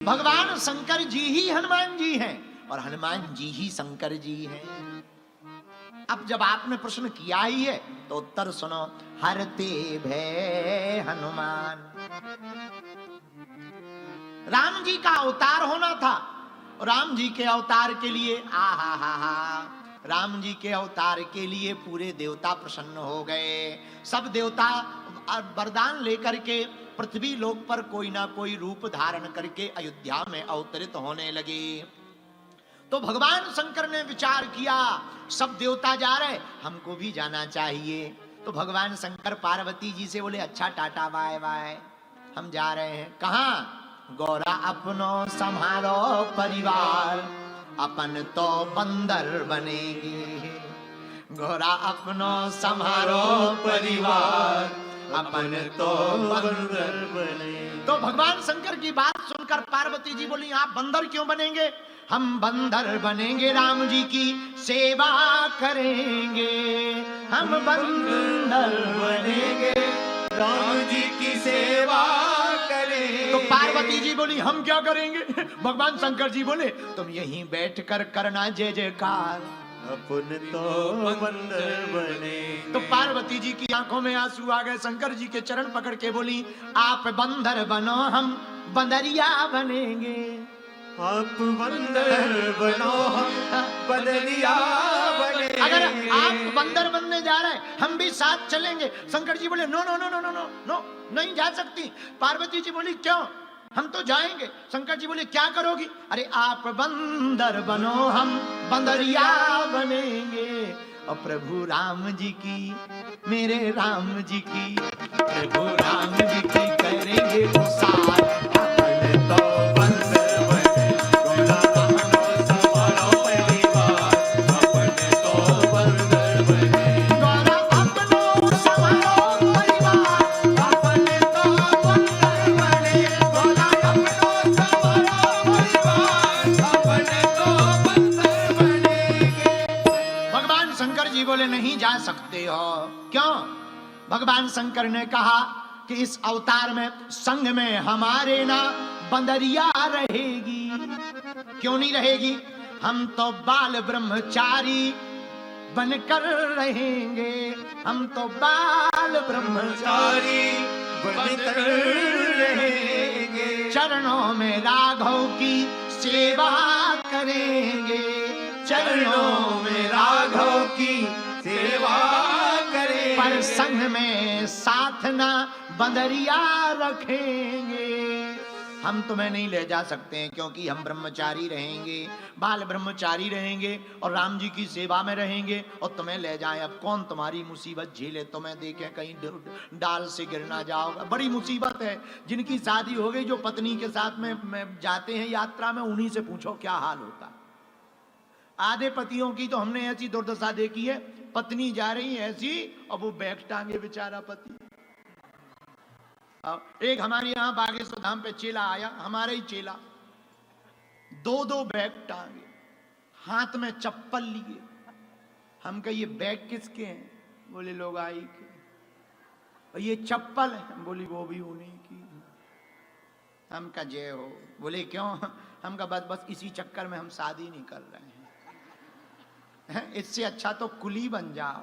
भगवान शंकर जी ही हनुमान जी हैं और हनुमान जी ही शंकर जी हैं। अब जब आपने प्रश्न किया ही है तो उत्तर सुनो। हरते भय हनुमान, राम जी का अवतार होना था। राम जी के अवतार के लिए राम जी के अवतार के लिए पूरे देवता प्रसन्न हो गए। सब देवता वरदान लेकर के पृथ्वी लोक पर कोई ना कोई रूप धारण करके अयोध्या में अवतरित होने लगे। तो भगवान शंकर ने विचार किया, सब देवता जा रहे, हमको भी जाना चाहिए। तो भगवान शंकर पार्वती जी से बोले, अच्छा टाटा बाय बाय, हम जा रहे हैं। कहाँ? गौरा अपनो संभालो परिवार, अपन तो बंदर बनेंगे। गौरा अपनो संभालो परिवार, अपन तो बंदर बनेंगे। तो भगवान शंकर की बात सुनकर पार्वती जी बोली, आप बंदर क्यों बनेंगे? हम बंदर बनेंगे, राम जी की सेवा करेंगे। हम बंदर बनेंगे, राम जी की सेवा करेंगे। तो पार्वती जी बोली, हम क्या करेंगे? भगवान शंकर जी बोले, तुम यहीं बैठकर करना जय जयकार, अपन तो बंदर बने। तो पार्वती जी की आंखों में आंसू आ गए। शंकर जी के चरण पकड़ के बोली, आप बंदर बनो, हम बंदरिया बनेंगे। आप बंदर बनो, हम बंदरिया बनेंगे। अगर आप बंदर बनने जा रहे हैं, हम भी साथ चलेंगे। शंकर जी बोले, no no no no no no no, नहीं जा सकती। पार्वती जी बोली, क्यों? हम तो जाएंगे। शंकर जी बोले, क्या करोगी? अरे आप बंदर बनो, हम बंदरिया बनेंगे। और प्रभु राम जी की, मेरे राम जी की, प्रभु राम जी की करेंगे उसार, अपन तो बंदर बने। गौरा अपनो संभालो परिवार, अपन तो बंदर बने। गौरा अपनो संभालो परिवार, अपन तो बंदर बने। गौरा अपनो संभालो परिवार, अपन तो बंदर बनेंगे। भगवान शंकर जी बोले, नहीं जा सकते हो। क्यों? भगवान शंकर ने कहा कि इस अवतार में संग में हमारे ना बंदरिया रहेगी। क्यों नहीं रहेगी? हम तो बाल ब्रह्मचारी बनकर रहेंगे। हम तो बाल ब्रह्मचारी बनकर रहेंगे। चरणों में राघव की सेवा करेंगे। चरणों में राघव की सेवा करेंगे। पर संग में साथ ना बंदरिया रखेंगे। हम तुम्हें नहीं ले जा सकते हैं, क्योंकि हम ब्रह्मचारी रहेंगे, बाल ब्रह्मचारी रहेंगे और राम जी की सेवा में रहेंगे। और तुम्हें ले जाएं, अब कौन तुम्हारी मुसीबत झेले? तुम्हें देखे कहीं डाल से गिर ना जाओगा, बड़ी मुसीबत है। जिनकी शादी हो गई, जो पत्नी के साथ में जाते हैं यात्रा में, उन्हीं से पूछो क्या हाल होता। आधे पतियों की तो हमने ऐसी दुर्दशा देखी है, पत्नी जा रही है ऐसी और वो बैग टांगे बेचारा पति। एक हमारे यहाँ बागेश्वर धाम पे चेला आया, हमारा ही चेला, दो बैग टांगे, हाथ में चप्पल लिए। हम कहे, ये बैग किसके हैं? बोले लोग आई के। और ये चप्पल है? बोली वो भी उन्हीं की। हम का जय हो। बोले क्यों? हम का बस इसी चक्कर में हम शादी नहीं कर रहे हैं। इससे अच्छा तो कुली बन जाओ।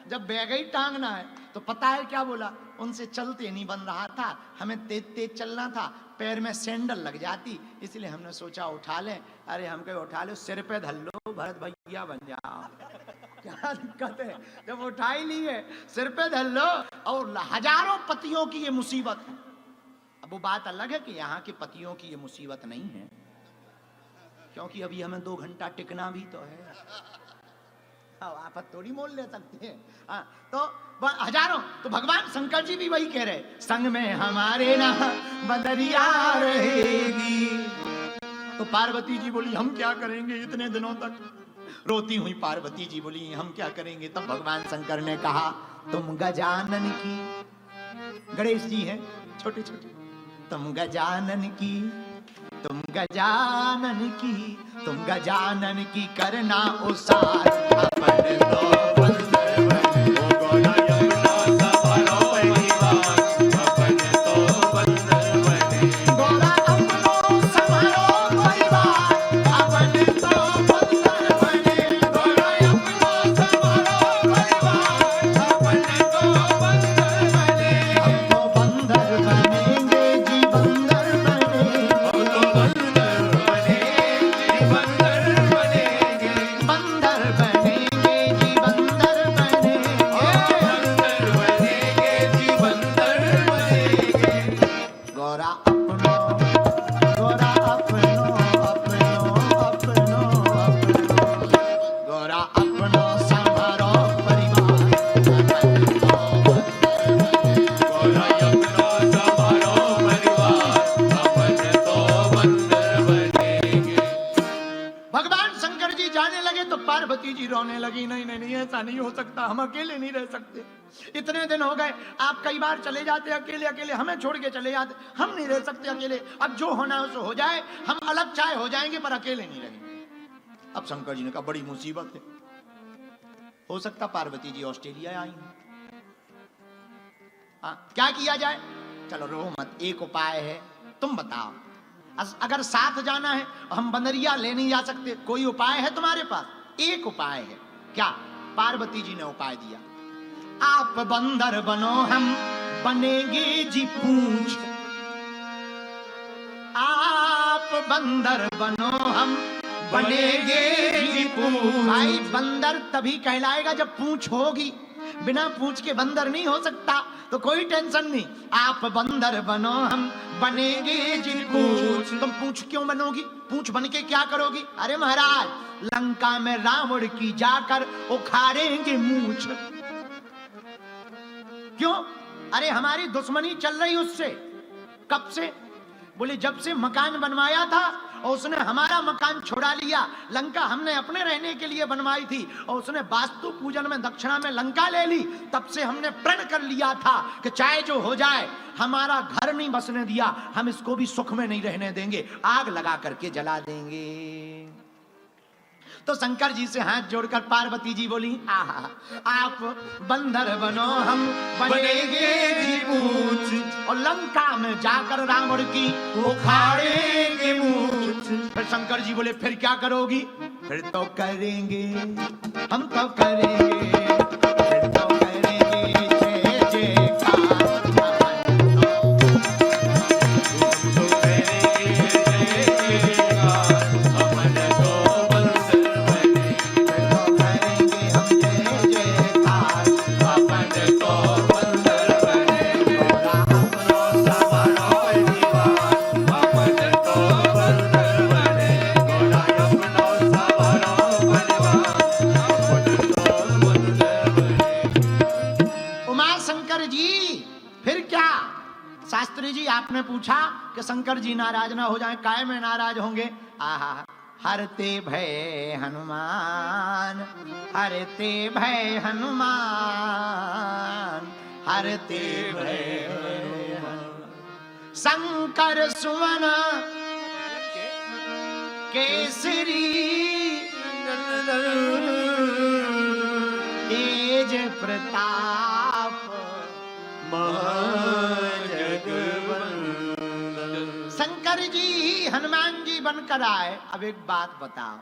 जब बैग ही टांगना है तो पता है क्या बोला? उनसे चलते नहीं बन रहा था, हमें तेज तेज चलना था, पैर में सैंडल लग जाती, इसलिए हमने सोचा उठा लें। अरे हम कहे उठा लो, सिर पे धर लो, भरत भैया बन जाओ। क्या दिक्कत है? जब उठा ही ली है, सिर पे धर लो। और हजारों पतियों की ये मुसीबत है। अब वो बात अलग है कि यहाँ के पतियों की ये मुसीबत नहीं है, क्योंकि अभी हमें 2 घंटा टिकना भी तो है। आप थोड़ी मोल ले सकते हैं। तो हजारों, तो भगवान शंकर जी भी वही कह रहे, संग में हमारे ना बंदरिया रहेगी। तो पार्वती जी बोली, हम क्या करेंगे इतने दिनों तक? रोती हुई पार्वती जी बोली, हम क्या करेंगे? तब भगवान शंकर ने कहा, तुम गजानन की, गणेश जी हैं छोटे छोटे, तुम गजानन की, तुम गजानन की, तुम गजानन की करना उसार, अपन तो बंदर बने। ओ गौरा यमुना संभालो परिवार, अपन तो बंदर बने। गौरा अपना जी रोने लगी, नहीं नहीं नहीं ऐसा नहीं हो सकता, हम अकेले नहीं रह सकते, इतने दिन हो गए, आप कई बार चले जाते अकेले अकेले, हमें छोड़ के चले जाते, हम नहीं रह सकते अकेले, अब जो होना है उसो हो जाए, हम अलग चाहे हो जाएंगे पर अकेले नहीं रहेंगे। अब शंकर जी ने कहा बड़ी मुसीबत है, हो सकता पार्वती जी ऑस्ट्रेलिया आई, क्या किया जाए? चलो रो मत, एक उपाय है, तुम बताओ, अगर साथ जाना है, हम बंदरिया ले नहीं जा सकते, कोई उपाय है तुम्हारे पास? एक उपाय है, क्या? पार्वती जी ने उपाय दिया, आप बंदर बनो, हम बनेंगे जी पूंछ, आप बंदर बनो, हम बनेंगे जी पूंछ। भाई बंदर तभी कहलाएगा जब पूंछ होगी, बिना पूंछ के बंदर नहीं हो सकता, तो कोई टेंशन नहीं, आप बंदर बनो, हम बनेंगे जी पूंछ। तुम पूंछ क्यों बनोगी? पूंछ बन के क्या करोगी? अरे महाराज, लंका में रावण की जाकर उखाड़ेंगे मूंछ। क्यों? अरे हमारी दुश्मनी चल रही उससे, कब से? बोले जब से मकान बनवाया था और उसने हमारा मकान छुड़ा लिया, लंका हमने अपने रहने के लिए बनवाई थी और उसने वास्तु पूजन में दक्षिणा में लंका ले ली, तब से हमने प्रण कर लिया था कि चाहे जो हो जाए, हमारा घर नहीं बसने दिया, हम इसको भी सुख में नहीं रहने देंगे, आग लगा करके जला देंगे। तो शंकर जी से हाथ जोड़कर पार्वती जी बोली, आहा, आप बंदर बनो, हम बनेंगे जी पूंछ, और लंका में जाकर रावण की उखाड़ेंगे मूंछ। फिर शंकर जी बोले फिर क्या करोगी? फिर तो करेंगे, हम तो करेंगे, फिर तो करेंगे जय जयकार, शास्त्री जी आपने पूछा कि शंकर जी नाराज ना हो जाएं, काहे में नाराज होंगे? आहा, हरते भय हनुमान, हरते भय हनुमान, हरते भय शंकर सुवन केसरी, तेज प्रताप शंकर जी हनुमान जी बनकर आए। अब एक बात बताओ,